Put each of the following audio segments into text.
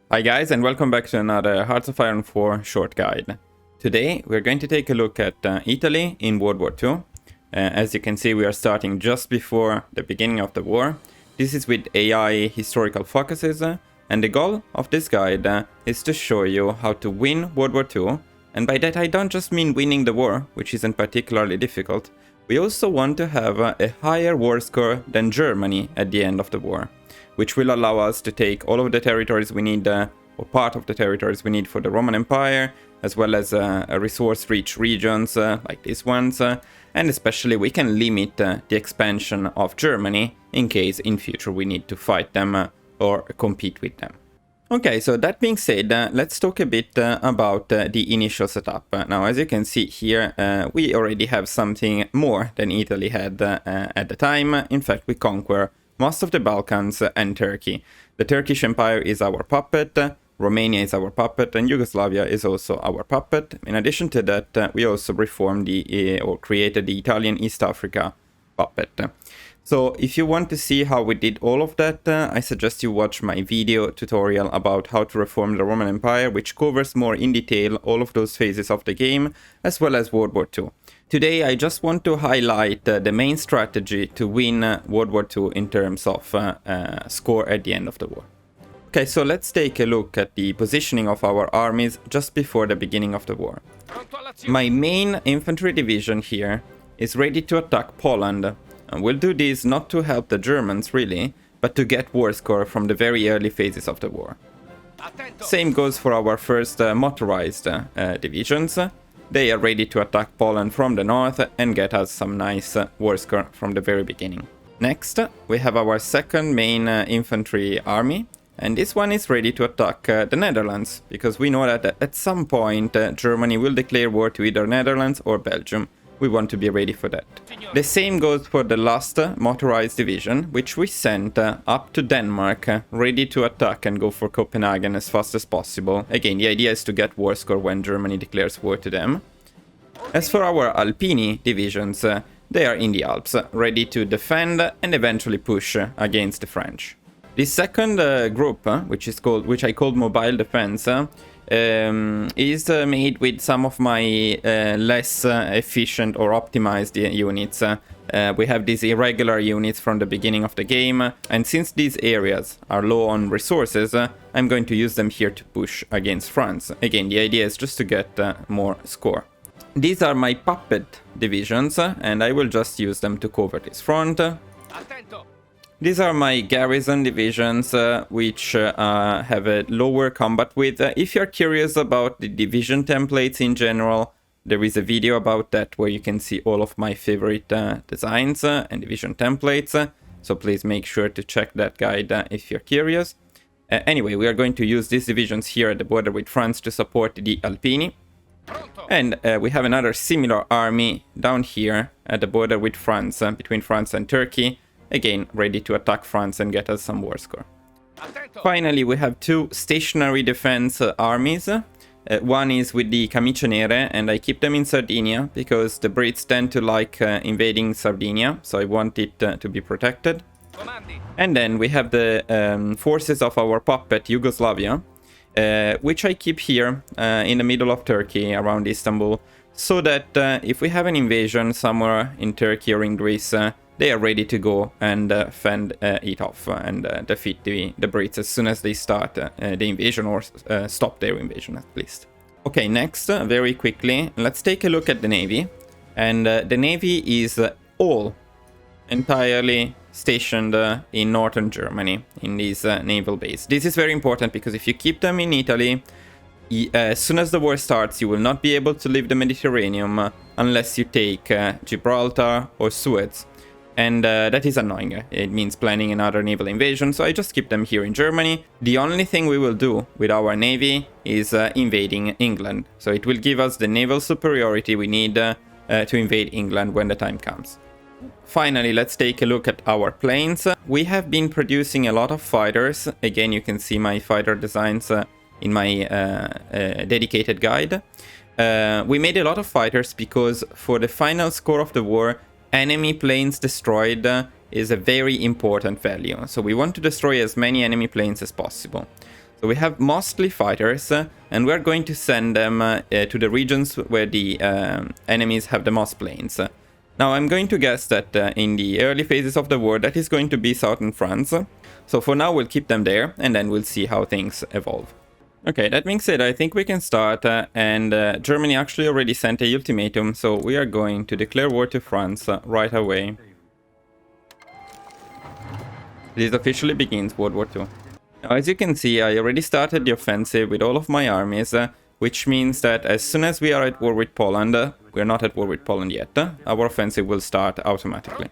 Hi guys, and welcome back to another Hearts of Iron 4 short guide. Today we're going to take a look at Italy in World War II. As you can see, we are starting just before the beginning of the war. This is with AI historical focuses, and the goal of this guide is to show you how to win World War II. And by that I don't just mean winning the war, which isn't particularly difficult. We also want to have a higher war score than Germany at the end of the war, which will allow us to take all of the territories we need, or part of the territories we need for the Roman Empire, as well as resource-rich regions like these ones, and especially we can limit the expansion of Germany in case in future we need to fight them or compete with them. Okay, so that being said, let's talk a bit about the initial setup. Now, as you can see here, we already have something more than Italy had at the time. In fact, we conquer most of the Balkans and Turkey. The Turkish Empire is our puppet, Romania is our puppet, and Yugoslavia is also our puppet. In addition to that, we also reformed or created the Italian East Africa puppet. So if you want to see how we did all of that, I suggest you watch my video tutorial about how to reform the Roman Empire, which covers more in detail all of those phases of the game, as well as World War II. Today I just want to highlight the main strategy to win World War II in terms of score at the end of the war. Okay, so let's take a look at the positioning of our armies just before the beginning of the war. My main infantry division here is ready to attack Poland. And we'll do this not to help the Germans really, but to get war score from the very early phases of the war. Same goes for our first motorized divisions. They are ready to attack Poland from the north and get us some nice war score from the very beginning. Next, we have our second main infantry army, and this one is ready to attack the Netherlands, because we know that at some point Germany will declare war to either Netherlands or Belgium. We want to be ready for that. The same goes for the last motorized division, which we sent up to Denmark, ready to attack and go for Copenhagen as fast as possible. Again, the idea is to get war score when Germany declares war to them. As for our Alpini divisions, they are in the Alps, ready to defend and eventually push against the French. The second group, which I called Mobile Defense, is made with some of my less efficient or optimized units. We have these irregular units from the beginning of the game, and since these areas are low on resources, I'm going to use them here to push against France. Again, the idea is just to get more score. These are my puppet divisions, and I will just use them to cover this front. These are my garrison divisions, which have a lower combat width. If you're curious about the division templates in general, there is a video about that where you can see all of my favorite designs and division templates. So please make sure to check that guide if you're curious. Anyway, we are going to use these divisions here at the border with France to support the Alpini. And we have another similar army down here at the border with France, between France and Turkey. Again, ready to attack France and get us some war score. Finally, we have two stationary defense armies. One is with the Camicie Nere, and I keep them in Sardinia because the Brits tend to like invading Sardinia, so I want it to be protected. And then we have the forces of our puppet Yugoslavia, which I keep here in the middle of Turkey, around Istanbul, so that if we have an invasion somewhere in Turkey or in Greece, they are ready to go and fend it off and defeat the Brits as soon as they start the invasion, or stop their invasion at least. Okay, next, very quickly, let's take a look at the Navy. And the Navy is all entirely stationed in northern Germany, in this naval base. This is very important because if you keep them in Italy, as soon as the war starts, you will not be able to leave the Mediterranean unless you take Gibraltar or Suez. And that is annoying. It means planning another naval invasion, so I just keep them here in Germany. The only thing we will do with our navy is invading England. So it will give us the naval superiority we need to invade England when the time comes. Finally, let's take a look at our planes. We have been producing a lot of fighters. Again, you can see my fighter designs in my dedicated guide. We made a lot of fighters because for the final score of the war, enemy planes destroyed is a very important value. So we want to destroy as many enemy planes as possible. So we have mostly fighters, and we're going to send them to the regions where the enemies have the most planes. Now I'm going to guess that in the early phases of the war that is going to be southern France. So for now we'll keep them there, and then we'll see how things evolve. Okay, that being said, I think we can start, and Germany actually already sent a ultimatum, so we are going to declare war to France right away. This officially begins World War II. Now, as you can see, I already started the offensive with all of my armies, which means that as soon as we are at war with Poland, we're not at war with Poland yet, our offensive will start automatically.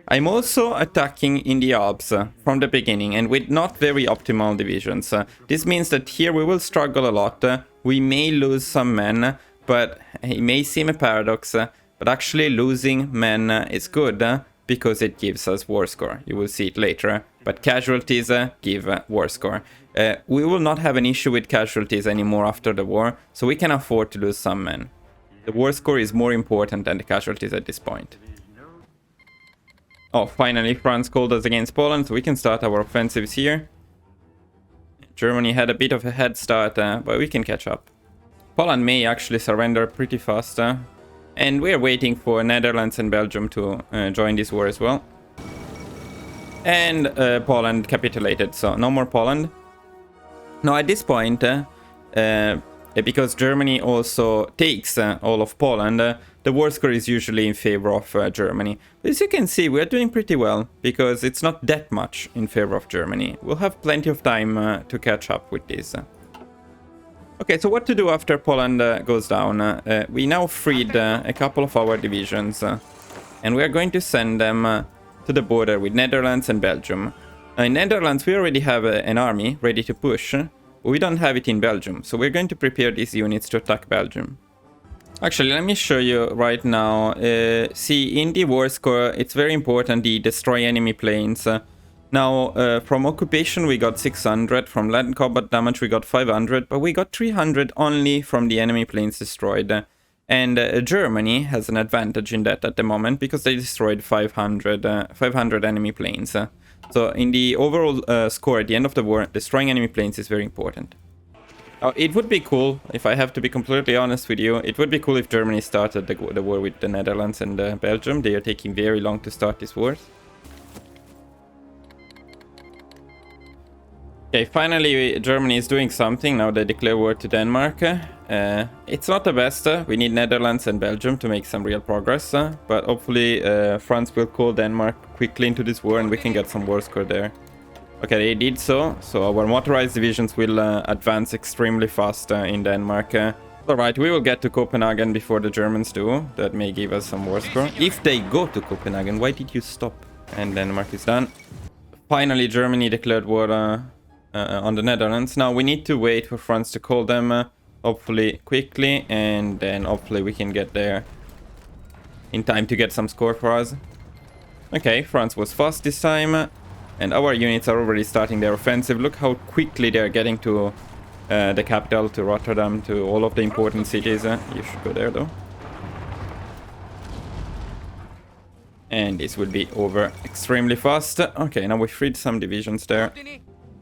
I'm also attacking in the Alps from the beginning, and with not very optimal divisions. This means that here we will struggle a lot, we may lose some men, but it may seem a paradox, but actually losing men is good, because it gives us war score. You will see it later, but casualties give war score. We will not have an issue with casualties anymore after the war, so we can afford to lose some men. The war score is more important than the casualties at this point. Oh, finally France called us against Poland, so we can start our offensives here. Germany had a bit of a head start, but we can catch up. Poland may actually surrender pretty fast, and we're waiting for Netherlands and Belgium to join this war as well. And Poland capitulated, so no more Poland. Now at this point, because Germany also takes all of Poland, the war score is usually in favor of Germany. But as you can see, we're doing pretty well, because it's not that much in favor of Germany. We'll have plenty of time to catch up with this. Okay, so what to do after Poland goes down? We now freed a couple of our divisions, and we are going to send them to the border with Netherlands and Belgium. In Netherlands, we already have an army ready to push. We don't have it in Belgium, so we're going to prepare these units to attack Belgium. Actually, let me show you right now. See, in the war score, it's very important, the destroy enemy planes. Now, from occupation we got 600, from land combat damage we got 500, but we got 300 only from the enemy planes destroyed. And Germany has an advantage in that at the moment, because they destroyed 500 enemy planes. So in the overall score at the end of the war, destroying enemy planes is very important. Now, it would be cool, if I have to be completely honest with you, it would be cool if Germany started the war with the Netherlands and Belgium. They are taking very long to start these wars. Okay, finally Germany is doing something. Now they declare war to Denmark. It's not the best. We need Netherlands and Belgium to make some real progress. But hopefully France will call Denmark quickly into this war and we can get some war score there. Okay, they did so. So our motorized divisions will advance extremely fast in Denmark. Alright, we will get to Copenhagen before the Germans do. That may give us some war score. If they go to Copenhagen, why did you stop? And Denmark is done. Finally, Germany declared war on the Netherlands. Now we need to wait for France to call them, hopefully quickly, and then hopefully we can get there in time to get some score for us. Okay, France was fast this time, and our units are already starting their offensive. Look how quickly they're getting to the capital, to Rotterdam, to all of the important cities. You should go there though. And this will be over extremely fast. Okay, now we freed some divisions there.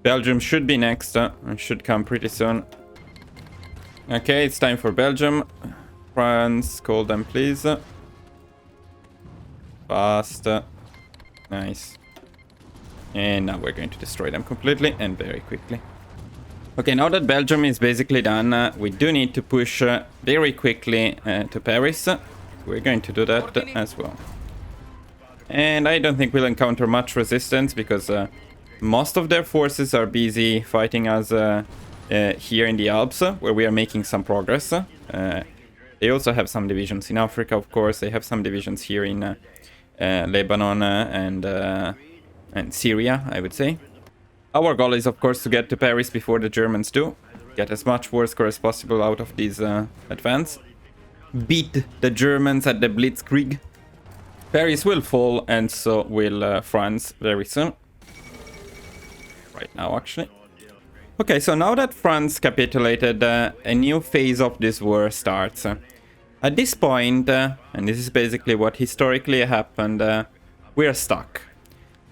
Belgium should be next, and should come pretty soon. Okay, it's time for Belgium. France, call them please. Fast. Nice. And now we're going to destroy them completely and very quickly. Okay, now that Belgium is basically done, we do need to push very quickly to Paris. We're going to do that as well. And I don't think we'll encounter much resistance, because most of their forces are busy fighting us here in the Alps, where we are making some progress. They also have some divisions in Africa, of course. They have some divisions here in Lebanon and Syria, I would say. Our goal is, of course, to get to Paris before the Germans do. Get as much war score as possible out of these advance. Beat the Germans at the Blitzkrieg. Paris will fall, and so will France very soon. Right now, actually. Okay, so now that France capitulated, a new phase of this war starts. At this point, and this is basically what historically happened, we are stuck.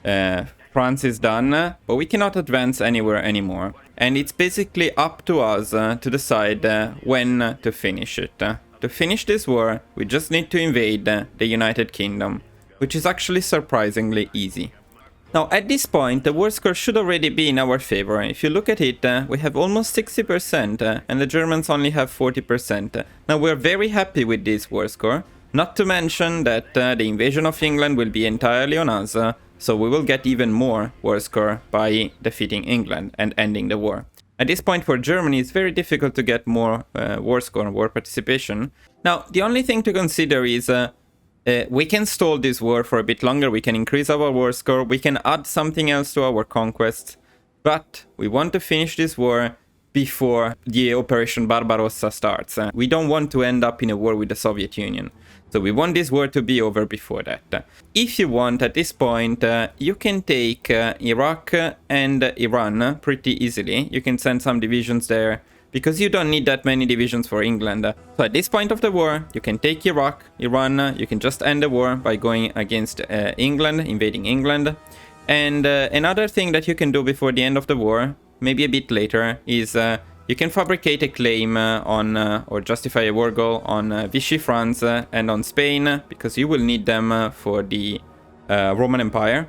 France is done, but we cannot advance anywhere anymore. And it's basically up to us to decide when to finish it. To finish this war, we just need to invade the United Kingdom, which is actually surprisingly easy. Now, at this point, the war score should already be in our favor. If you look at it, we have almost 60%, and the Germans only have 40%. Now, we're very happy with this war score, not to mention that the invasion of England will be entirely on us, so we will get even more war score by defeating England and ending the war. At this point for Germany, it's very difficult to get more war score and war participation. Now, the only thing to consider is we can stall this war for a bit longer, we can increase our war score, we can add something else to our conquests, but we want to finish this war before the Operation Barbarossa starts. We don't want to end up in a war with the Soviet Union. So we want this war to be over before that. If you want, at this point, you can take Iraq and Iran pretty easily. You can send some divisions there, because you don't need that many divisions for England. So at this point of the war, you can take Iraq, Iran, you can just end the war by going against England, invading England. And another thing that you can do before the end of the war, maybe a bit later, is you can fabricate a claim on, or justify a war goal on Vichy France and on Spain, because you will need them for the Roman Empire.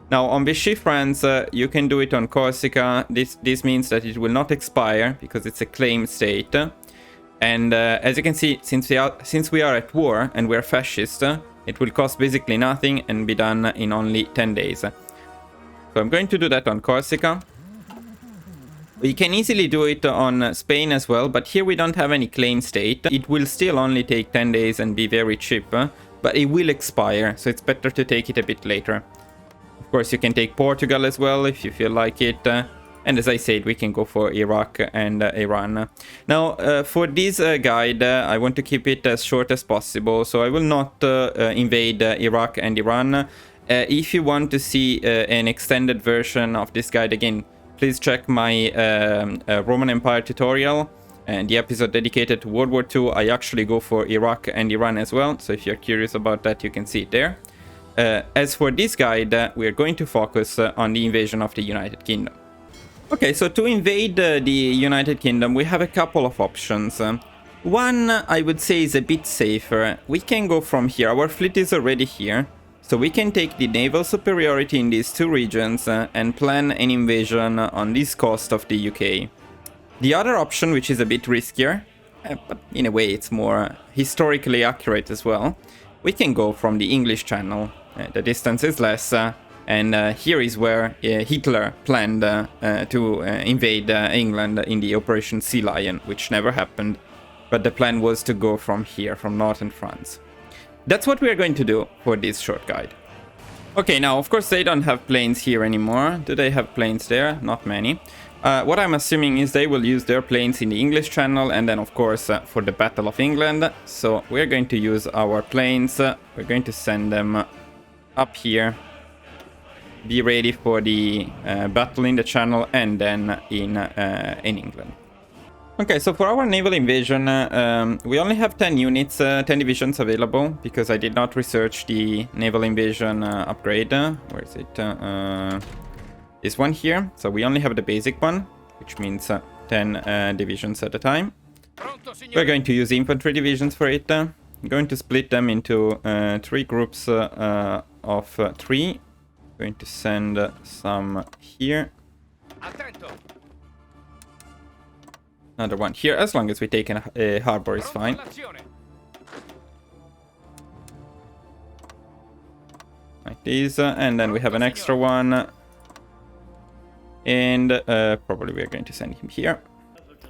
Now, on Vichy France, you can do it on Corsica. This means that it will not expire, because it's a claim state. And as you can see, since we are at war and we're fascist, it will cost basically nothing and be done in only 10 days. So I'm going to do that on Corsica. You can easily do it on Spain as well, but here we don't have any claim state. It will still only take 10 days and be very cheap, but it will expire, so it's better to take it a bit later. Of course, you can take Portugal as well if you feel like it. And as I said, we can go for Iraq and Iran. Now, for this guide, I want to keep it as short as possible, so I will not invade Iraq and Iran. If you want to see an extended version of this guide, again, please check my Roman Empire tutorial and the episode dedicated to World War II. I actually go for Iraq and Iran as well, so if you're curious about that, you can see it there. As for this guide, we're going to focus on the invasion of the United Kingdom. Okay, so to invade the United Kingdom, we have a couple of options. One, I would say, is a bit safer. We can go from here. Our fleet is already here. So we can take the naval superiority in these two regions and plan an invasion on this coast of the UK. The other option, which is a bit riskier, but in a way it's more historically accurate as well, we can go from the English Channel. The distance is less, and here is where Hitler planned to invade England in the Operation Sea Lion, which never happened. But the plan was to go from here, from northern France. That's what we're going to do for this short guide. Okay, now, of course, they don't have planes here anymore. Do they have planes there? Not many. What I'm assuming is they will use their planes in the English Channel and then, of course, for the Battle of England. So we're going to use our planes. We're going to send them up here. Be ready for the battle in the Channel and then in England. Okay, so for our naval invasion, we only have 10 units, 10 divisions available, because I did not research the naval invasion upgrade. Where is it? This one here. So we only have the basic one, which means 10 divisions at a time. We're going to use infantry divisions for it. I'm going to split them into 3 groups of 3. Going to send some here. Another one here, as long as we take a harbor is fine. Like these, and then we have an extra one. And probably we're going to send him here.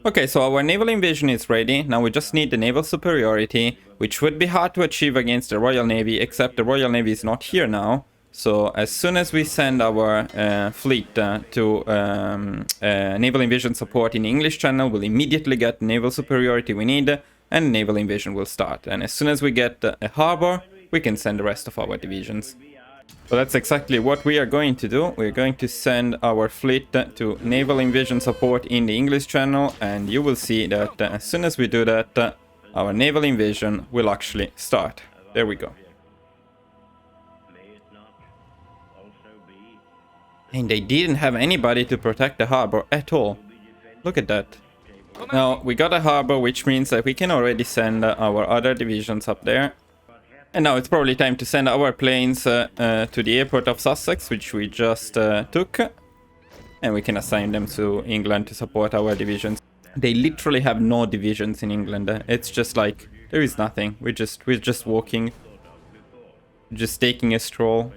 Okay, so our naval invasion is ready. Now we just need the naval superiority, which would be hard to achieve against the Royal Navy, except the Royal Navy is not here now. So as soon as we send our fleet to naval invasion support in the English Channel, we'll immediately get the naval superiority we need, and naval invasion will start. And as soon as we get a harbor, we can send the rest of our divisions. So that's exactly what we are going to do. We're going to send our fleet to naval invasion support in the English Channel, and you will see that as soon as we do that, our naval invasion will actually start. There we go. And they didn't have anybody to protect the harbor at all. Look at that. Now, we got a harbor, which means that we can already send our other divisions up there. And now it's probably time to send our planes to the airport of Sussex, which we just took. And we can assign them to England to support our divisions. They literally have no divisions in England. It's just like, there is nothing. We're just walking. Just taking a stroll.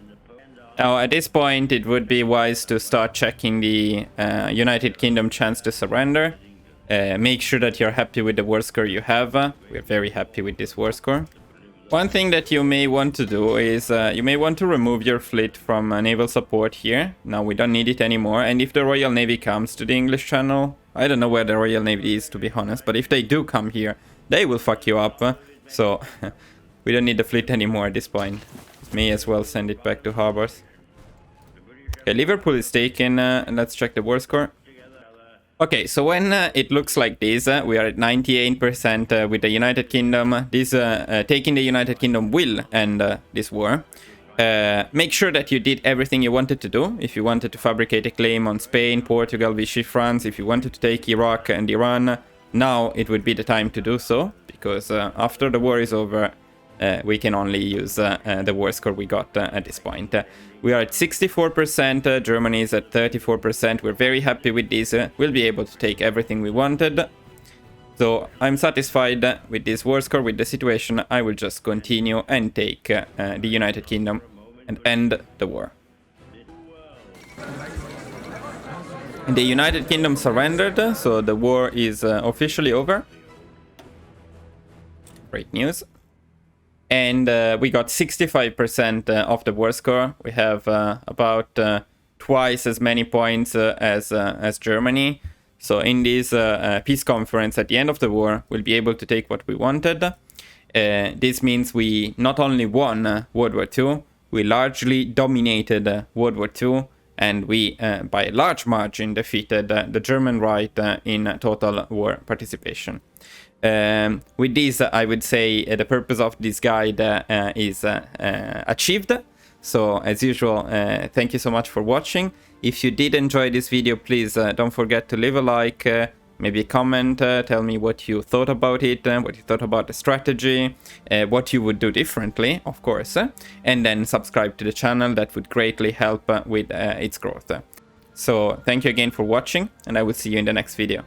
Now, at this point, it would be wise to start checking the United Kingdom chance to surrender. Make sure that you're happy with the war score you have. We're very happy with this war score. One thing that you may want to do is you may want to remove your fleet from naval support here. Now we don't need it anymore. And if the Royal Navy comes to the English Channel, I don't know where the Royal Navy is, to be honest, but if they do come here, they will fuck you up. So we don't need the fleet anymore at this point. May as well send it back to harbors. Okay, Liverpool is taken. Let's check the war score. Okay, so when it looks like this, we are at 98% with the United Kingdom. This taking the United Kingdom will end this war. Make sure that you did everything you wanted to do. If you wanted to fabricate a claim on Spain, Portugal, Vichy France, if you wanted to take Iraq and Iran, now it would be the time to do so. Because after the war is over, we can only use the war score we got at this point. We are at 64%, Germany is at 34%. We're very happy with this. We'll be able to take everything we wanted. So I'm satisfied with this war score, with the situation. I will just continue and take the United Kingdom and end the war. And the United Kingdom surrendered, so the war is officially over. Great news. And we got 65% of the war score. We have about twice as many points as Germany. So in this peace conference at the end of the war, we'll be able to take what we wanted. This means we not only won World War II, we largely dominated World War II, and we, by a large margin, defeated the German right in total war participation. With this, I would say the purpose of this guide is achieved. So, as usual, thank you so much for watching. If you did enjoy this video, please don't forget to leave a like, maybe a comment, tell me what you thought about it, what you thought about the strategy, what you would do differently, of course, and then subscribe to the channel. That would greatly help with its growth. So, thank you again for watching, and I will see you in the next video.